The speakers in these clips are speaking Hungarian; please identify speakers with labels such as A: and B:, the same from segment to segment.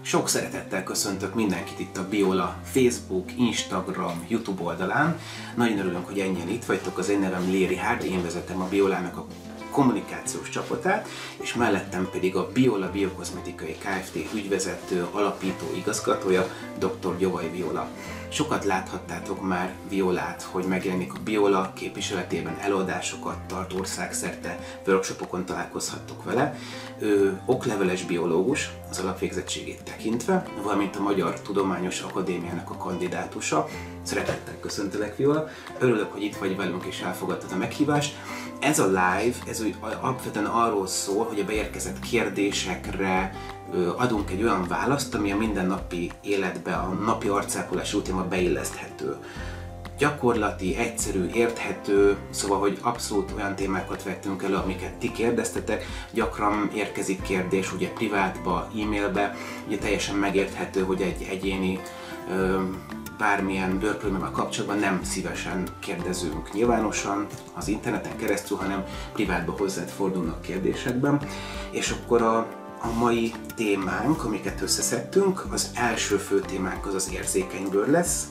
A: Sok szeretettel köszöntök mindenkit itt a Biola Facebook, Instagram, YouTube oldalán. Nagyon örülök, hogy ennyien itt vagytok. Az én nevem Léri Hárd, én vezetem a Biolának a kommunikációs csapatát, és mellettem pedig a Biola Biokozmetikai Kft. Ügyvezető, alapító, igazgatója, dr. Gyovay Viola. Sokat láthattátok már Violát, hogy megjelenik a Biola képviseletében, előadásokat tart országszerte, workshopokon találkozhattok vele. Ő okleveles biológus, az alapvégzettségét tekintve, valamint a Magyar Tudományos Akadémiának a kandidátusa. Szeretettel köszöntelek, Viola. Örülök, hogy itt vagy velünk és elfogadtad a meghívást. Ez a live, ez alapvetően arról szól, hogy a beérkezett kérdésekre adunk egy olyan választ, ami a mindennapi életbe, a napi arcápolás rutinba beilleszthető. Gyakorlati, egyszerű, érthető, szóval, hogy abszolút olyan témákat vettünk elő, amiket ti kérdeztetek. Gyakran érkezik kérdés, ugye privátba, e-mailbe, ugye teljesen megérthető, hogy egy egyéni bármilyen bőrproblémával kapcsolatban nem szívesen kérdezünk nyilvánosan az interneten keresztül, hanem privátba hozzád fordulnak kérdésekben. És akkor a mai témánk, amiket összeszedtünk, az első fő témánk az érzékeny bőr lesz,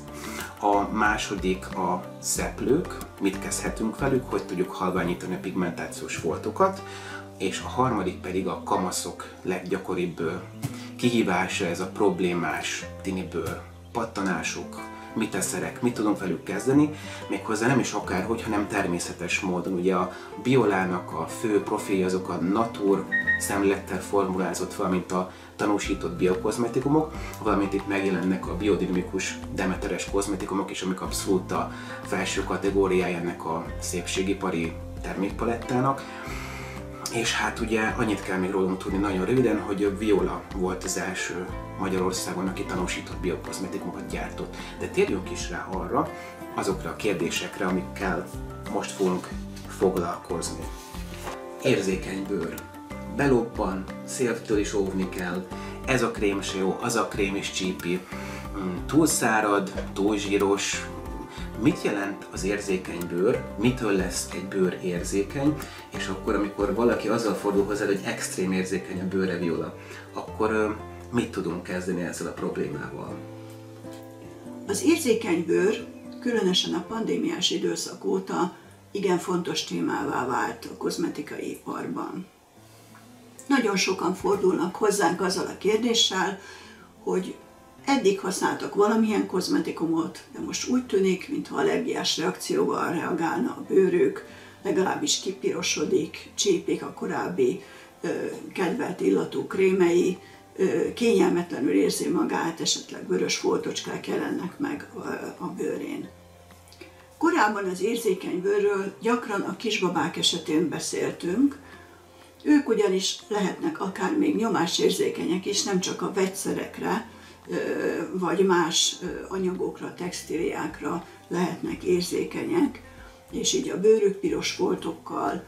A: a második a szeplők, mit kezdhetünk velük, hogy tudjuk halványítani a pigmentációs foltokat, és a harmadik pedig a kamaszok leggyakoribb kihívása, ez a problémás tinibőr, pattanások, miteszerek, mit tudunk velük kezdeni, méghozzá nem is akárhogy, hanem természetes módon. Ugye a Biolának a fő profilja azok a natur szemlélettel formulázott, valamint a tanúsított biokozmetikumok, valamint itt megjelennek a biodinamikus demeteres kozmetikumok is, amik abszolút a felső kategóriájának a szépségipari termékpalettának. És hát ugye annyit kell még rólunk tudni nagyon röviden, hogy Viola volt az első Magyarországon, aki tanúsított biokozmetikumokat gyártott. De térjünk is rá arra, azokra a kérdésekre, amikkel most fogunk foglalkozni. Érzékeny bőr. Belobban, széltől is óvni kell, ez a krém se jó, az a krém is csípi, túl szárad, túl zsíros. Mit jelent az érzékeny bőr, mitől lesz egy bőr érzékeny, és akkor, amikor valaki azzal fordul hozzá, hogy extrém érzékeny a bőre, Viola, akkor mit tudunk kezdeni ezzel a problémával?
B: Az érzékeny bőr, különösen a pandémiás időszak óta igen fontos témává vált a kozmetikai iparban. Nagyon sokan fordulnak hozzánk azzal a kérdéssel, hogy eddig használtak valamilyen kozmetikumot, de most úgy tűnik, mintha allergiás reakcióval reagálna a bőrük, legalábbis kipirosodik, csípik a korábbi kedvelt illatú krémei, kényelmetlenül érzi magát, esetleg vörös foltocskák jelennek meg a bőrén. Korábban az érzékeny bőrről gyakran a kisbabák esetén beszéltünk. Ők ugyanis lehetnek akár még nyomásérzékenyek is, nem csak a vegyszerekre, vagy más anyagokra, textíliákra lehetnek érzékenyek, és így a bőrük piros foltokkal,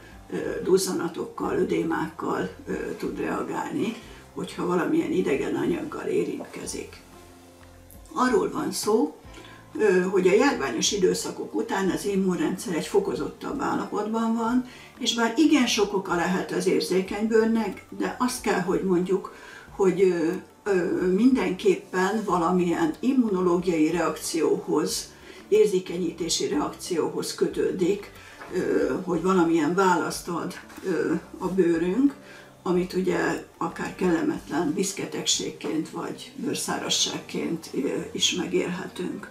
B: duzzanatokkal, ödémákkal tud reagálni, hogyha valamilyen idegen anyaggal érintkezik. Arról van szó, hogy a járványos időszakok után az immunrendszer egy fokozottabb állapotban van, és bár igen sok oka lehet az érzékeny bőrnek, de azt kell, hogy mondjuk, hogy mindenképpen valamilyen immunológiai reakcióhoz, érzékenyítési reakcióhoz kötődik, hogy valamilyen választ ad a bőrünk, amit ugye akár kellemetlen viszketegségként vagy bőrszárazságként is megélhetünk.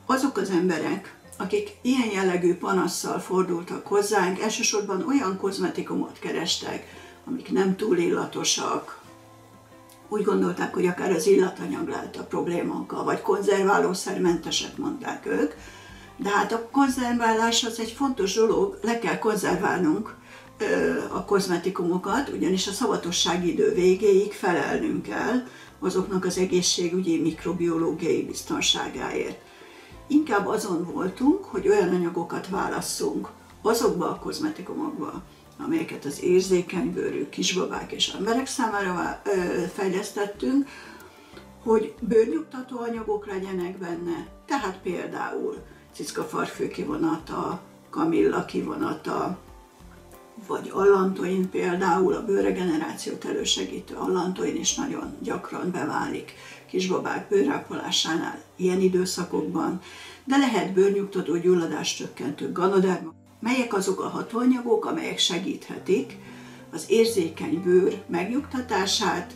B: Azok az emberek, akik ilyen jellegű panasszal fordultak hozzánk, elsősorban olyan kozmetikumot kerestek, amik nem túl illatosak. Úgy gondolták, hogy akár az illatanyag lehet a problémánkkal, vagy konzerválószermentesek, mondták ők. De hát a konzerválás az egy fontos dolog, le kell konzerválnunk a kozmetikumokat, ugyanis a szavatossági idő végéig felelnünk kell azoknak az egészségügyi, mikrobiológiai biztonságáért. Inkább azon voltunk, hogy olyan anyagokat válasszunk azokba a kozmetikumokba, amelyeket az érzékeny bőrű kisbabák és emberek számára fejlesztettünk, hogy bőrnyugtató anyagok legyenek benne, tehát például cickafarfő kivonata, kamilla kivonata, vagy allantoin például, a bőrregenerációt elősegítő allantoin is nagyon gyakran beválik kisbabák bőrápolásánál ilyen időszakokban, de lehet bőrnyugtató, gyulladáscsökkentő, ganoderma. Melyek azok a hatóanyagok, amelyek segíthetik az érzékeny bőr megnyugtatását,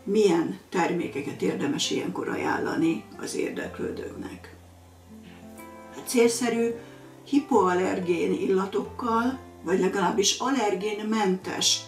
B: milyen termékeket érdemes ilyenkor ajánlani az érdeklődőknek. Célszerű hipoallergén illatokkal, vagy legalábbis allergénmentes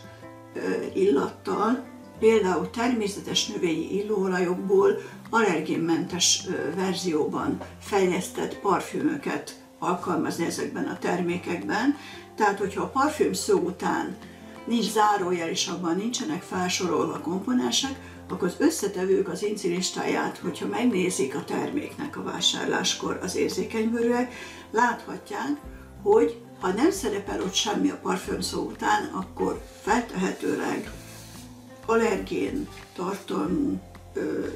B: illattal, például természetes növényi illóolajokból allergénmentes verzióban fejlesztett parfümöket alkalmazni ezekben a termékekben. Tehát, hogyha a parfüm szó után nincs zárójel és abban nincsenek felsorolva komponensek, akkor az összetevők az INCI listáját, hogyha megnézik a terméknek a vásárláskor az érzékenybőrűek, láthatják, hogy ha nem szerepel ott semmi a parfüm szó után, akkor feltehetőleg allergén tartalmú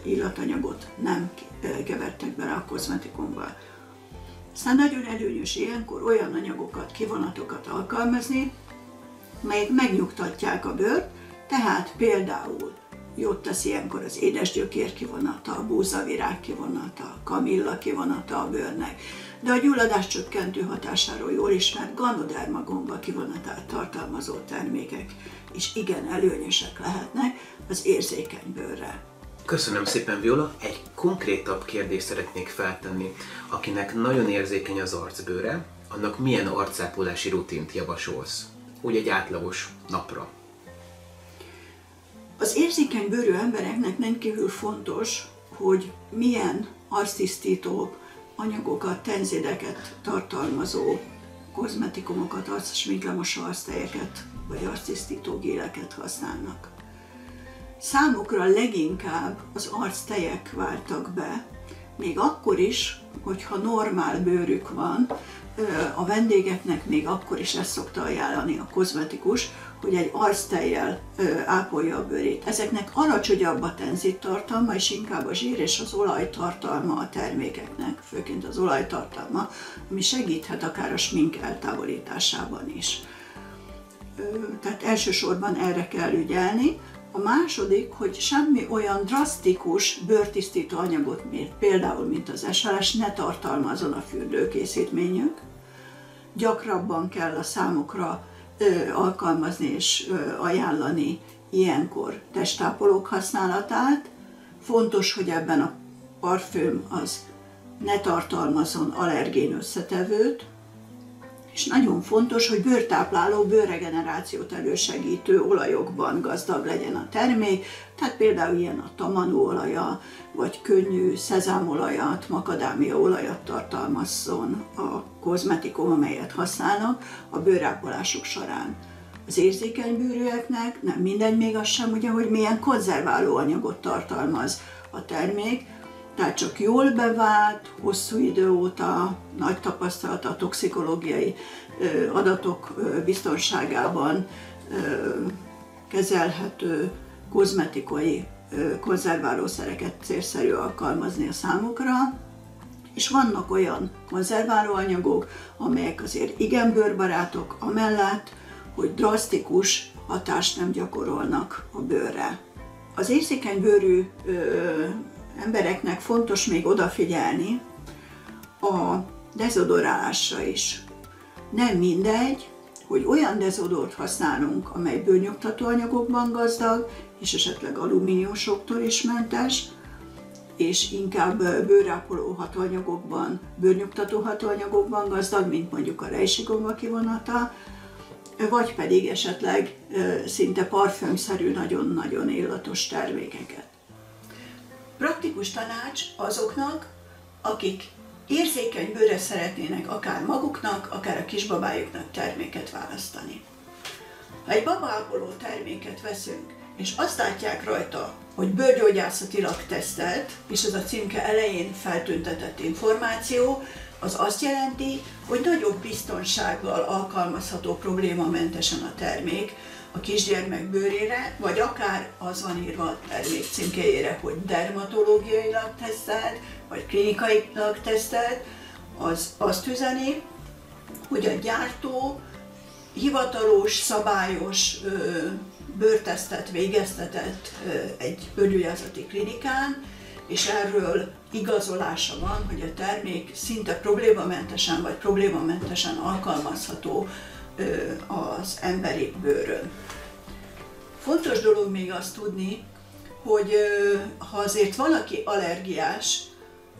B: illatanyagot nem kevertek bele a kozmetikumba. Aztán nagyon előnyös ilyenkor olyan anyagokat, kivonatokat alkalmazni, melyek megnyugtatják a bőrt, tehát például jót tesz ilyenkor az édesgyökér kivonata, a búzavirág kivonata, a kamilla kivonata a bőrnek, de a gyulladás csökkentő hatásáról jól ismert ganoderma gomba kivonatát tartalmazó termékek is igen előnyösek lehetnek az érzékeny bőrre.
A: Köszönöm szépen, Viola! Egy konkrétabb kérdést szeretnék feltenni. Akinek nagyon érzékeny az arcbőre, annak milyen arcápolási rutint javasolsz? Úgy egy átlagos napra.
B: Az érzékeny bőrű embereknek rendkívül fontos, hogy milyen arctisztító anyagokat, tenzideket tartalmazó kozmetikumokat, arcsminklemosó arctejeket vagy arctisztító géleket használnak. Számukra leginkább az arctejek váltak be, még akkor is, hogyha normál bőrük van, a vendégeknek még akkor is ezt szokta ajánlani a kozmetikus, hogy egy arctejjel ápolja a bőrét. Ezeknek alacsonyabb a tenzid tartalma, és inkább a zsír és az olajtartalma a termékeknek, főként az olajtartalma, ami segíthet akár a smink eltávolításában is. Tehát elsősorban erre kell ügyelni. A második, hogy semmi olyan drasztikus bőrtisztító anyagot, például mint az SLS, ne tartalmazzon a fürdőkészítményük. Gyakrabban kell a számukra alkalmazni és ajánlani ilyenkor testápolók használatát. Fontos, hogy ebben a parfüm az ne tartalmazzon allergén összetevőt, és nagyon fontos, hogy bőrtápláló, bőrregenerációt elősegítő olajokban gazdag legyen a termék, tehát például ilyen a tamanó olaja, vagy könnyű szezámolajat, makadámia olajat tartalmazzon a kozmetikum, amelyet használnak a bőrápolásuk során. Az érzékeny bőrűeknek nem mindegy még az sem, ugye, hogy milyen konzerváló anyagot tartalmaz a termék, tehát csak jól bevált, hosszú idő óta nagy tapasztalat a toxikológiai adatok biztonságában kezelhető kozmetikai konzerválószereket célszerű alkalmazni a számukra, és vannak olyan konzerválóanyagok, amelyek azért igen bőrbarátok, amellett, hogy drasztikus hatást nem gyakorolnak a bőrre. Az érzékeny bőrű embereknek fontos még odafigyelni a dezodorálásra is. Nem mindegy, hogy olyan dezodort használunk, amely bőrnyugtató anyagokban gazdag, és esetleg alumíniumsoktól is mentes, és inkább bőrápoló hatóanyagokban, bőrnyugtató hatóanyagokban gazdag, mint mondjuk a rejsigomba kivonata, vagy pedig esetleg szinte parfümszerű, nagyon-nagyon illatos termékeket. Praktikus tanács azoknak, akik érzékeny bőrre szeretnének akár maguknak, akár a kisbabájuknak terméket választani. Ha egy babaápoló terméket veszünk, és azt látják rajta, hogy bőrgyógyászatilag tesztelt, és ez a címke elején feltüntetett információ, az azt jelenti, hogy nagyobb biztonsággal alkalmazható problémamentesen a termék a kisgyermek bőrére, vagy akár az van írva a termék címkéjére, hogy dermatológiailag tesztelt, vagy klinikailag tesztelt, az azt üzeni, hogy a gyártó hivatalos, szabályos bőrtesztet végeztetett egy bőrgyógyászati klinikán, és erről igazolása van, hogy a termék szinte problémamentesen vagy problémamentesen alkalmazható az emberi bőrön. Fontos dolog még azt tudni, hogy ha azért valaki allergiás,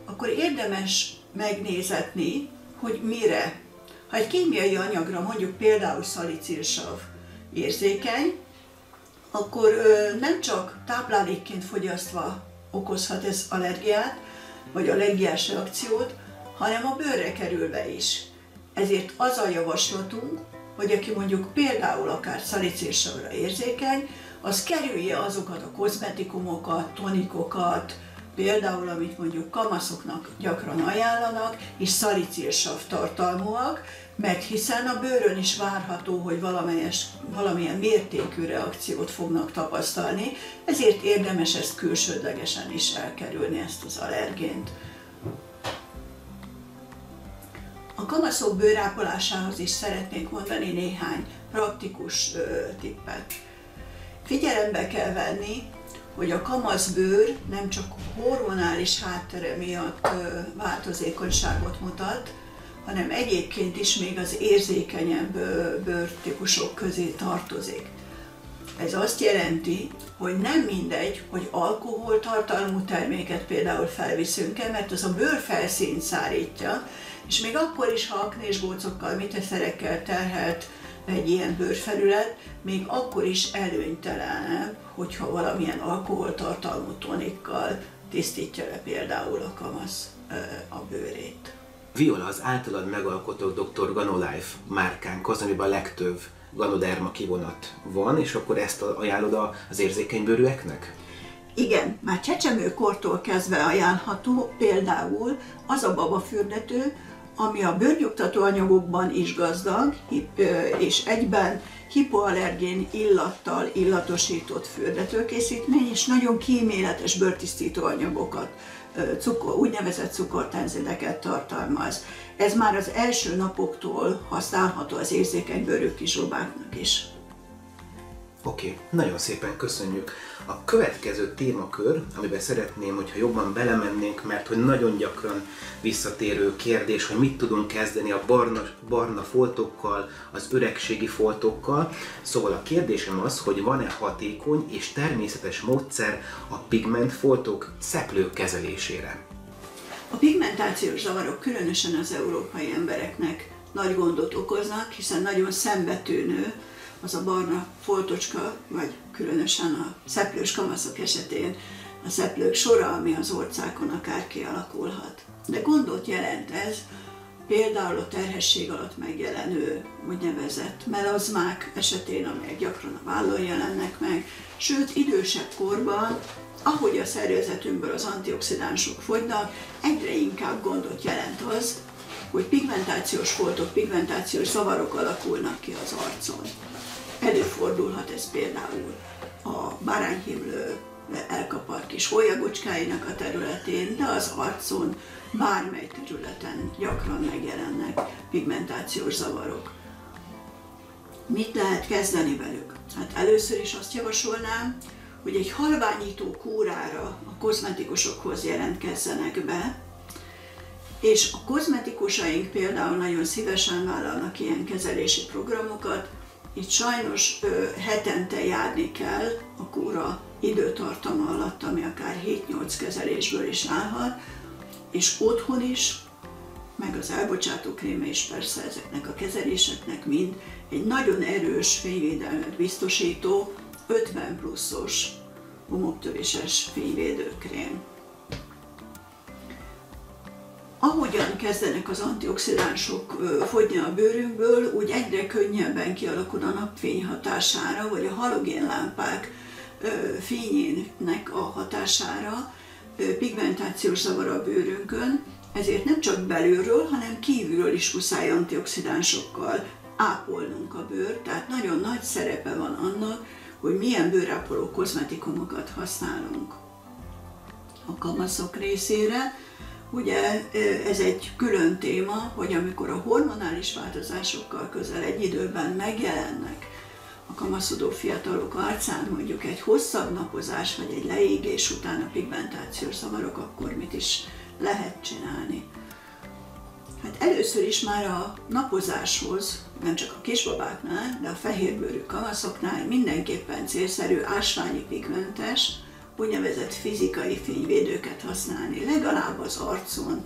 B: akkor érdemes megnézetni, hogy mire. Ha egy kémiai anyagra, mondjuk például szalicilsav érzékeny, akkor nem csak táplálékként fogyasztva okozhat ez allergiát, vagy allergiás reakciót, hanem a bőrre kerülve is. Ezért az a javaslatunk, hogy aki mondjuk például akár szalicilsavra érzékeny, az kerülje azokat a kozmetikumokat, tonikokat, például amit mondjuk kamaszoknak gyakran ajánlanak, és szalicilsav tartalmúak, mert hiszen a bőrön is várható, hogy valamilyen mértékű reakciót fognak tapasztalni, ezért érdemes ezt külsődlegesen is elkerülni, ezt az allergént. A kamaszok bőrápolásához is szeretnék mondani néhány praktikus tippet. Figyelembe kell venni, hogy a kamaszbőr nem csak hormonális háttere miatt változékonyságot mutat, hanem egyébként is még az érzékenyebb bőrtípusok közé tartozik. Ez azt jelenti, hogy nem mindegy, hogy alkoholtartalmú terméket például felviszünk-e, mert az a bőrfelszínt szárítja, és még akkor is, ha aknésgócokkal, miteszerekkel terhelt egy ilyen bőrfelület, még akkor is előnytelenebb, hogyha valamilyen alkoholtartalmú tonikkal tisztítja le például a kamasz a bőrét.
A: Viola, az általad megalkotott Dr. Ganolife márkánk az, amiben a legtöbb ganoderma kivonat van, és akkor ezt ajánlod az érzékeny bőrűeknek?
B: Igen, már csecsemőkortól kezdve ajánlható például az a babafürdető, ami a bőrnyugtató anyagokban is gazdag, és egyben hipoallergén illattal illatosított fürdetőkészítmény, és nagyon kíméletes bőrtisztító anyagokat, úgynevezett cukortenzideket tartalmaz. Ez már az első napoktól használható az érzékeny bőrű kizsóbáknak is.
A: Oké, nagyon szépen köszönjük. A következő témakör, amiben szeretném, hogyha jobban belemennénk, mert hogy nagyon gyakran visszatérő kérdés, hogy mit tudunk kezdeni a barna foltokkal, az öregségi foltokkal. Szóval a kérdésem az, hogy van-e hatékony és természetes módszer a pigmentfoltok szeplők kezelésére?
B: A pigmentációs zavarok különösen az európai embereknek nagy gondot okoznak, hiszen nagyon szembetűnő az a barna foltocska, vagy különösen a szeplős kamaszok esetén a szeplők sora, ami az orcákon akár kialakulhat. De gondot jelent ez például a terhesség alatt megjelenő úgynevezett melazmák esetén, amelyek gyakran a vállon jelennek meg, sőt idősebb korban, ahogy a szervezetünkből az antioxidánsok fogynak, egyre inkább gondot jelent az, hogy pigmentációs foltok, pigmentációs zavarok alakulnak ki az arcon. Előfordulhat ez például a bárányhimlő elkapart kis hólyagocskáinak a területén, de az arcon bármely területen gyakran megjelennek pigmentációs zavarok. Mit lehet kezdeni velük? Hát először is azt javasolnám, hogy egy halványító kúrára a kozmetikusokhoz jelentkezzenek be, és a kozmetikusaink például nagyon szívesen vállalnak ilyen kezelési programokat. Itt sajnos hetente járni kell a kúra időtartama alatt, ami akár 7-8 kezelésből is állhat, és otthon is, meg az elbocsátó kréme is persze ezeknek a kezeléseknek mind egy nagyon erős fényvédelmet biztosító 50 pluszos homoktövéses fényvédőkrém. Ahogyan kezdenek az antioxidánsok fogyni a bőrünkből, úgy egyre könnyebben kialakul a napfény hatására, vagy a halogénlámpák fényének a hatására pigmentációs zavar a bőrünkön, ezért nem csak belülről, hanem kívülről is muszáj antioxidánsokkal ápolnunk a bőrt, tehát nagyon nagy szerepe van annak, hogy milyen bőrápoló kozmetikumokat használunk. A kamaszok részére Ugye ez egy külön téma, hogy amikor a hormonális változásokkal közel egy időben megjelennek a kamaszodó fiatalok arcán mondjuk egy hosszabb napozás vagy egy leégés után a pigmentációs zavarok, akkor mit is lehet csinálni? Hát először is már a napozáshoz, nem csak a kisbabáknál, de a fehérbőrű kamaszoknál mindenképpen célszerű ásványi pigmentes, úgynevezett fizikai fényvédőket használni, legalább az arcon,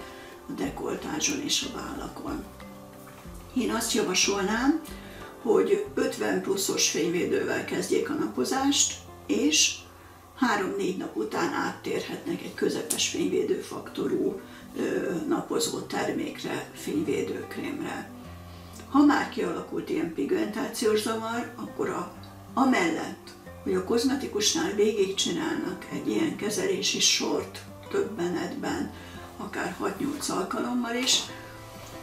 B: a dekoltázson és a vállakon. Én azt javasolnám, hogy 50 pluszos fényvédővel kezdjék a napozást, és 3-4 nap után áttérhetnek egy közepes fényvédőfaktorú napozó termékre, fényvédőkrémre. Ha már kialakult ilyen pigmentációs zavar, akkor amellett, hogy a kozmetikusnál végigcsinálnak egy ilyen kezelési sort több menetben, akár 6-8 alkalommal is,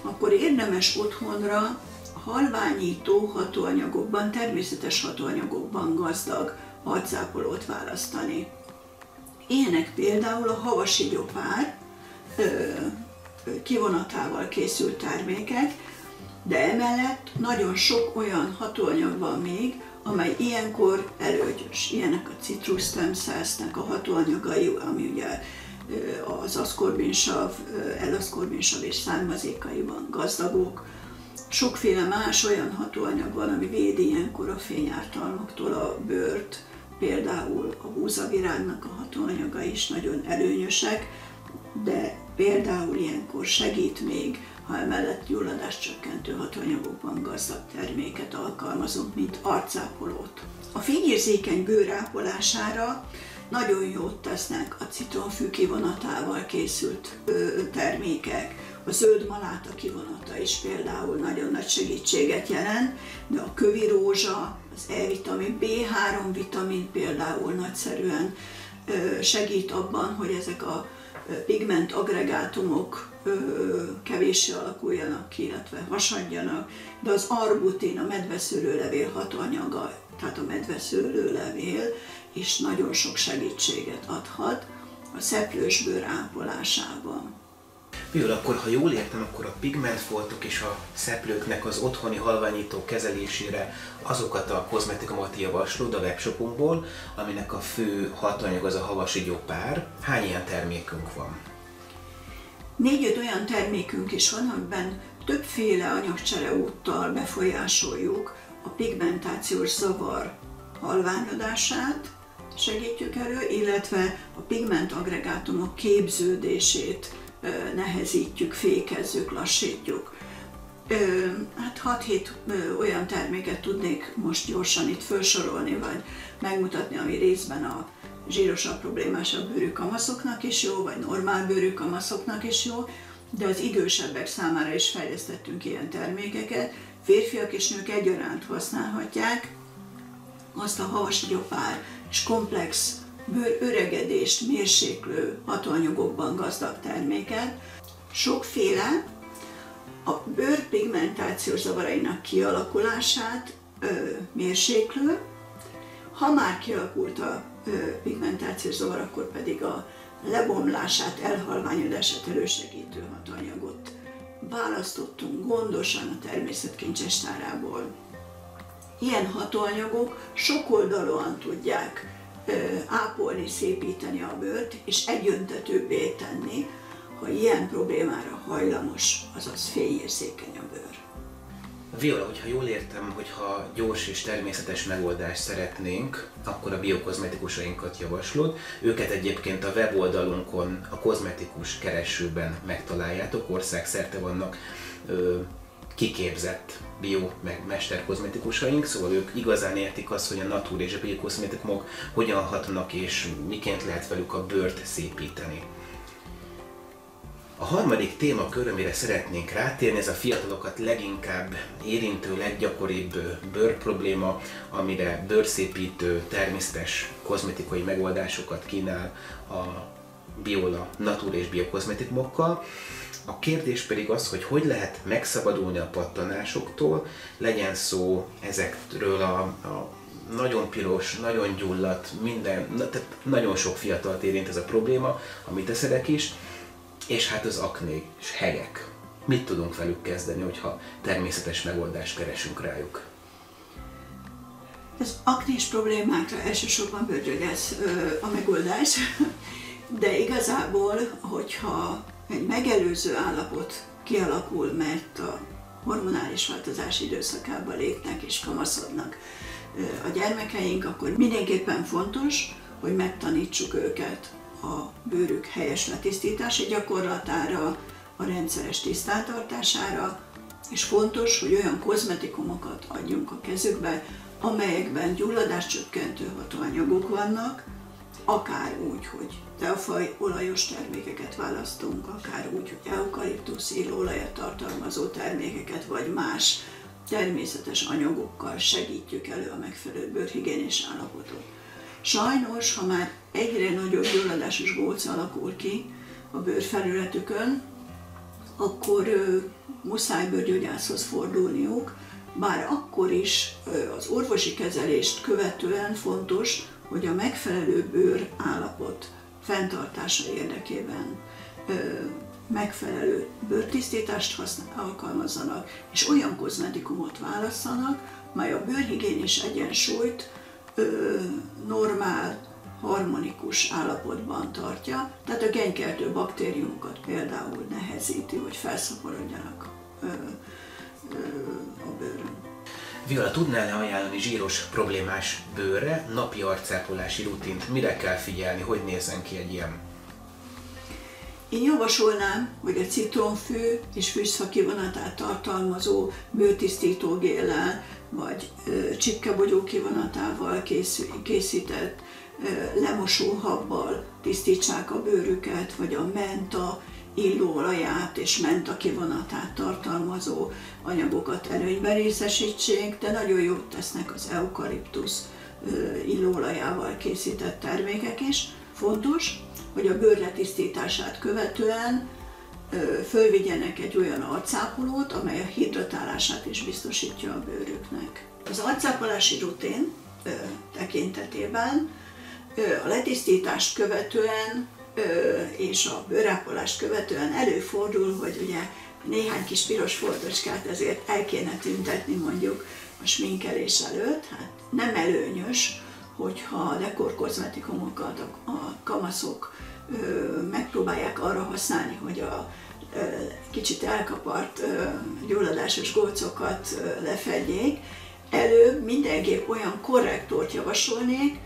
B: akkor érdemes otthonra halványító hatóanyagokban, természetes hatóanyagokban gazdag arcápolót választani. Ilyenek például a havasigyopár kivonatával készült termékek, de emellett nagyon sok olyan hatóanyag van még, amely ilyenkor előgyös. Ilyenek a citrus stem cells-nek a hatóanyagai, ami ugye az aszkorbinsav, L-aszkorbinsav és származékaiban gazdagok. Sokféle más olyan hatóanyag van, ami védi ilyenkor a fényártalmaktól a bőrt, például a búzavirágnak a hatóanyaga is nagyon előnyösek, de például ilyenkor segít még, ha emellett gyulladáscsökkentő hatóanyagokban gazdag terméket alkalmazunk, mint arcápolót. A fényérzékeny bőr ápolására nagyon jót tesznek a citronfű kivonatával készült termékek. A zöld maláta kivonata is például nagyon nagy segítséget jelent, de a kövi rózsa, az E-vitamin, B3 vitamin például nagyszerűen segít abban, hogy ezek a pigment agregátumok kevéssé alakuljanak ki, illetve hasadjanak, de az arbutin, a medveszőlőlevél hatóanyaga, tehát a medveszőlőlevél is nagyon sok segítséget adhat a szeplős bőr ápolásában.
A: Például akkor, ha jól értem, akkor a pigmentfoltok és a szeplőknek az otthoni halványító kezelésére azokat a kozmetikumokat javaslod a webshopunkból, aminek a fő hatóanyag az a havasigyopár. Hány ilyen termékünk van?
B: 4-5 olyan termékünk is van, amiben többféle anyagcsere úttal befolyásoljuk a pigmentációs zavar halványodását, segítjük elő, illetve a pigment agregátumok képződését nehezítjük, fékezzük, lassítjuk. Hát 6-7 olyan terméket tudnék most gyorsan itt felsorolni, vagy megmutatni, ami részben a zsírosabb, problémásabb bőrű kamaszoknak is jó, vagy normál bőrű kamaszoknak is jó, de az idősebbek számára is fejlesztettünk ilyen termékeket. Férfiak és nők egyaránt használhatják azt a havasigyopár és komplex bőröregedést mérséklő hatóanyagokban gazdag terméket. Sokféle a bőrpigmentációs zavarainak kialakulását mérséklő, ha már kialakult a pigmentációs zavar, akkor pedig a lebomlását, elhalványodását elősegítő hatóanyagot választottunk gondosan a természet kincsestárából. Ilyen hatóanyagok sokoldalúan tudják ápolni, szépíteni a bőrt, és egyöntetőbbé tenni, ha ilyen problémára hajlamos, azaz fényérzékeny a bőr.
A: Viola, hogyha jól értem, hogyha gyors és természetes megoldást szeretnénk, akkor a biokozmetikusainkat javaslod. Őket egyébként a weboldalunkon, a kozmetikus keresőben megtaláljátok, országszerte vannak kiképzett bio meg mesterkozmetikusaink, szóval ők igazán értik azt, hogy a natur és a biokozmetikumok hogyan hatnak és miként lehet velük a bőrt szépíteni. A harmadik témakör, amire szeretnénk rátérni, ez a fiatalokat leginkább érintő, leggyakoribb bőrprobléma, amire bőrszépítő, természetes kozmetikai megoldásokat kínál a Biola natur és biokozmetikumokkal. A kérdés pedig az, hogy lehet megszabadulni a pattanásoktól, legyen szó ezekről a nagyon piros, nagyon gyulladt, tehát nagyon sok fiatalt érint ez a probléma, amit teszedek is, És hát az akné és hegyek. Mit tudunk velük kezdeni, hogyha természetes megoldást keresünk rájuk?
B: Az aknés problémákra elsősorban bőrgyógyász a megoldás, de igazából, hogyha egy megelőző állapot kialakul, mert a hormonális változás időszakába lépnek és kamaszodnak a gyermekeink, akkor mindenképpen fontos, hogy megtanítsuk őket a bőrük helyes letisztítási gyakorlatára, a rendszeres tisztántartására, és fontos, hogy olyan kozmetikumokat adjunk a kezükbe, amelyekben gyulladáscsökkentő hatóanyagok vannak, akár úgy, hogy teafaj olajos termékeket választunk, akár úgy, hogy eukaliptusz illóolajat tartalmazó termékeket, vagy más természetes anyagokkal segítjük elő a megfelelő bőrhigiénés állapotot. Sajnos, ha már egyre nagyobb gyulladásos gólc alakul ki a bőrfelületükön, akkor muszáj bőrgyógyászhoz fordulniuk, bár akkor is az orvosi kezelést követően fontos, hogy a megfelelő bőr állapot fenntartása érdekében megfelelő bőrtisztítást alkalmazzanak, és olyan kozmetikumot válasszanak, mely a bőrhigiénés egyensúlyt normál, harmonikus állapotban tartja, tehát a genykeltő baktériumokat például nehezíti, hogy felszaporodjanak a bőrön.
A: Viola, tudnál-e ajánlani zsíros problémás bőrre napi arcápolási rutint? Mire kell figyelni, hogy nézzen ki egy ilyen?
B: Én javasolnám, hogy a citromfű és fűszfa kivonatát tartalmazó bőrtisztítógéllel, vagy csipkebogyó kivonatával készített lemosóhabbal tisztítsák a bőrüket, vagy a menta illóolaját és menta kivonatát tartalmazó anyagokat előnyben részesítsék, de nagyon jót tesznek az eukaliptusz illóolajával készített termékek is. Fontos, hogy a bőr letisztítását követően fölvigyenek egy olyan arcápolót, amely a hidratálását is biztosítja a bőrüknek. Az arcápolási rutin tekintetében a letisztítást követően és a bőrápolást követően előfordul, hogy ugye néhány kis piros foltocskát ezért el kéne tüntetni mondjuk a sminkelés előtt. Hát nem előnyös, hogyha a dekorkozmetikumokat a kamaszok megpróbálják arra használni, hogy a kicsit elkapart gyulladásos gólcokat lefedjék. Előbb mindenképp olyan korrektort javasolnék,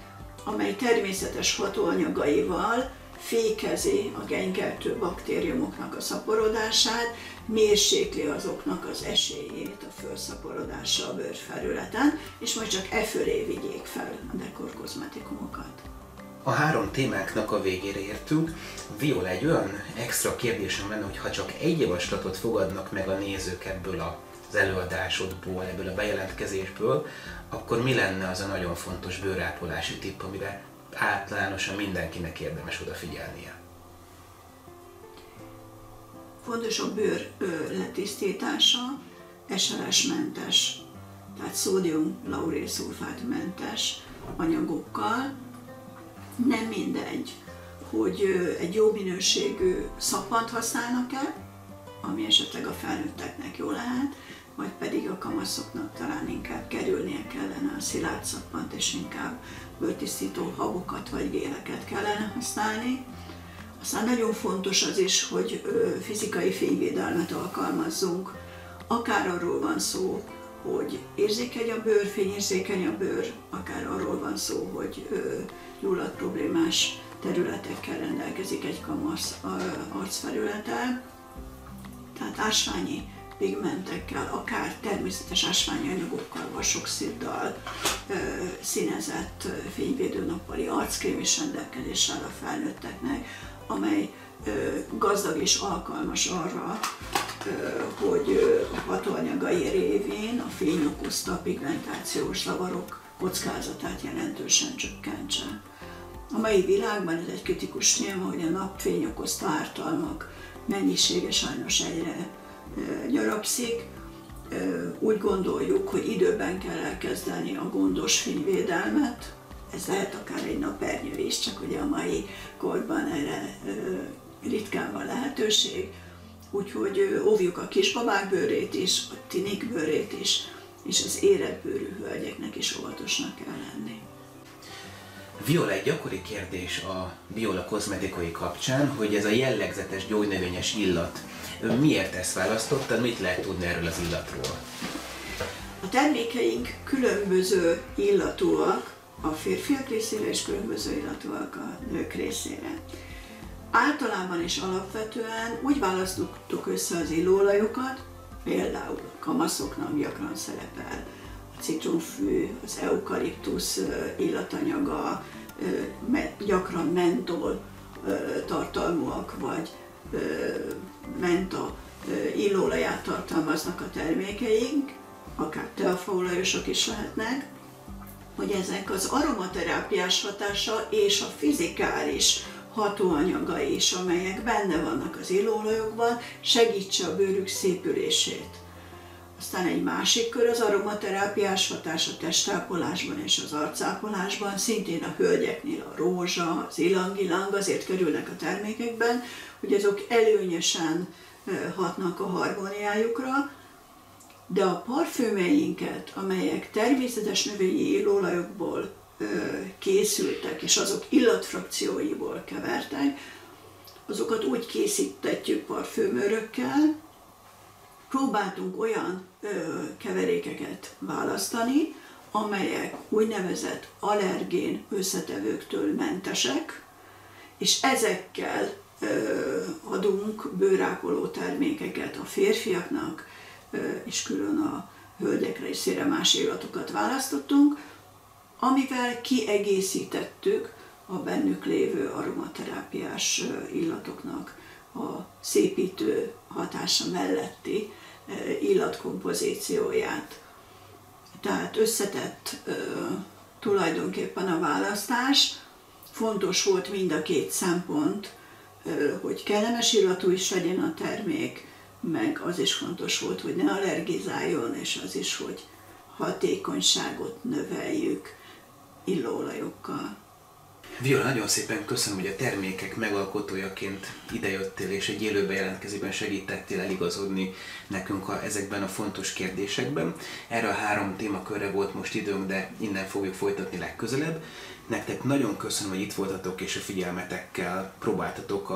B: amely természetes hatóanyagaival fékezi a genykeltő baktériumoknak a szaporodását, mérsékli azoknak az esélyét a felszaporodásra a bőrfelületen, és majd csak e fölé vigyék fel a dekorkozmetikumokat.
A: A 3 témáknak a végére értünk. Viola, egy olyan extra kérdésem lenne, hogy ha csak egy javaslatot fogadnak meg a nézők ebből az előadásodból, ebből a bejelentkezésből, akkor mi lenne az a nagyon fontos bőrápolási tipp, amire általánosan mindenkinek érdemes odafigyelnie?
B: Fontos a bőr letisztítása, SLS-mentes, tehát szódium laurélszulfát-mentes anyagokkal. Nem mindegy, hogy egy jó minőségű szappant használnak-e, ami esetleg a felnőtteknek jó lehet, vagy pedig a kamaszoknak talán inkább kerülnie kellene a szilárd szappant, és inkább bőrtisztító habokat vagy géleket kellene használni. Aztán nagyon fontos az is, hogy fizikai fényvédelmet alkalmazzunk. Akár arról van szó, hogy érzékeny a bőr, fényérzékeny a bőr, akár arról van szó, hogy gyulladproblémás területekkel rendelkezik egy kamasz arcfelülete. Tehát ásványi pigmentekkel, akár természetes ásványi anyagokkal, vasoxiddal színezett fényvédő nappali arckrém is rendelkezésre áll a felnőtteknek, amely gazdag és alkalmas arra, hogy a hatóanyagai révén a fény okozta pigmentációs zavarok kockázatát jelentősen csökkentse. A mai világban ez egy kritikus téma, hogy a napfény okozta ártalmak mennyisége sajnos egyre gyarapszik. Úgy gondoljuk, hogy időben kell elkezdeni a gondos fényvédelmet. Ez lehet akár egy napernyő is, csak ugye a mai korban erre ritkán van lehetőség, úgyhogy óvjuk a kisbabák bőrét is, a tinik bőrét is, és az érett bőrű hölgyeknek is óvatosnak kell lenni.
A: Viola, egy gyakori kérdés a Biola kozmetikai kapcsán, hogy ez a jellegzetes gyógynövényes illat. Miért ezt választottad, mit lehet tudni erről az illatról?
B: A termékeink különböző illatúak a férfiak részére, és különböző illatúak a nők részére. Általában és alapvetően úgy választottuk össze az illóolajokat, például a kamaszoknak gyakran szerepel a citromfű, az eukaliptusz illatanyaga, gyakran mentol tartalmúak, vagy menta illóolaját tartalmaznak a termékeink, akár teafaolajosok is lehetnek, hogy ezek az aromaterápiás hatása és a fizikális hatóanyaga is, amelyek benne vannak az illóolajokban, segítse a bőrük szépülését. Aztán egy másik kör az aromaterápiás hatás a testápolásban és az arcápolásban, szintén a hölgyeknél a rózsa, az ilang-ilang azért kerülnek a termékekben, hogy azok előnyösen hatnak a harmóniájukra, de a parfümeinket, amelyek természetes növényi illóolajokból készültek, és azok illatfrakcióiból kevertek, azokat úgy készítetjük parfümőrökkel, próbáltunk olyan keverékeket választani, amelyek úgynevezett allergén összetevőktől mentesek, és ezekkel adunk bőrápoló termékeket a férfiaknak, és külön a hölgyekre és szére más illatokat választottunk, amivel kiegészítettük a bennük lévő aromaterápiás illatoknak a szépítő hatása melletti illatkompozícióját. Tehát összetett tulajdonképpen a választás. Fontos volt mind a két szempont, hogy kellemes illatú is legyen a termék, meg az is fontos volt, hogy ne allergizáljon, és az is, hogy hatékonyságot növeljük illóolajokkal.
A: Viola, nagyon szépen köszönöm, hogy a termékek megalkotójaként idejöttél, és egy élő bejelentkezésben segítettél eligazodni nekünk ezekben a fontos kérdésekben. Erre a 3 témakörre volt most időnk, de innen fogjuk folytatni legközelebb. Nektek nagyon köszönöm, hogy itt voltatok, és a figyelmetekkel próbáltatok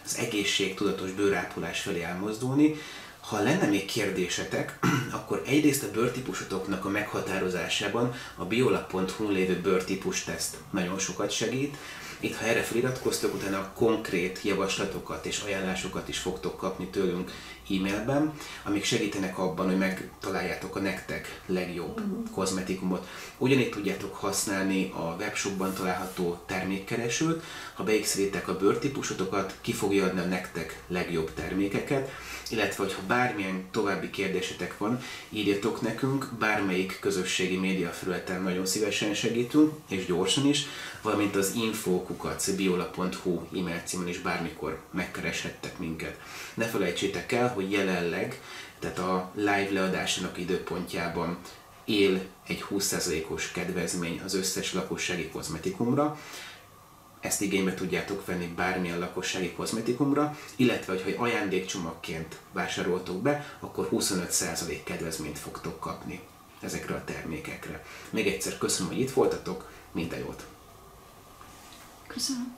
A: az egészségtudatos bőrápolás felé elmozdulni. Ha lenne még kérdésetek, akkor egyrészt a bőrtípusotoknak a meghatározásában a biola.hu lévő bőrtípus teszt nagyon sokat segít. Itt, ha erre feliratkoztok, utána konkrét javaslatokat és ajánlásokat is fogtok kapni tőlünk e-mailben, amik segítenek abban, hogy megtaláljátok a nektek legjobb kozmetikumot. Ugyanígy tudjátok használni a webshopban található termékkeresőt. Ha beigselitek a bőrtípusotokat, ki fogja adni a nektek legjobb termékeket, illetve hogyha bármilyen további kérdésetek van, írjatok nekünk, bármelyik közösségi média felületen nagyon szívesen segítünk, és gyorsan is, valamint az info@biola.hu e-mail címen is bármikor megkereshettek minket. Ne felejtsétek el, hogy jelenleg, tehát a live leadásának időpontjában él egy 20%-os kedvezmény az összes lakossági kozmetikumra. Ezt igénybe tudjátok venni bármilyen lakossági kozmetikumra, illetve hogyha ajándékcsomagként vásároltok be, akkor 25% kedvezményt fogtok kapni ezekre a termékekre. Még egyszer köszönöm, hogy itt voltatok, minden jót!
B: Köszönöm!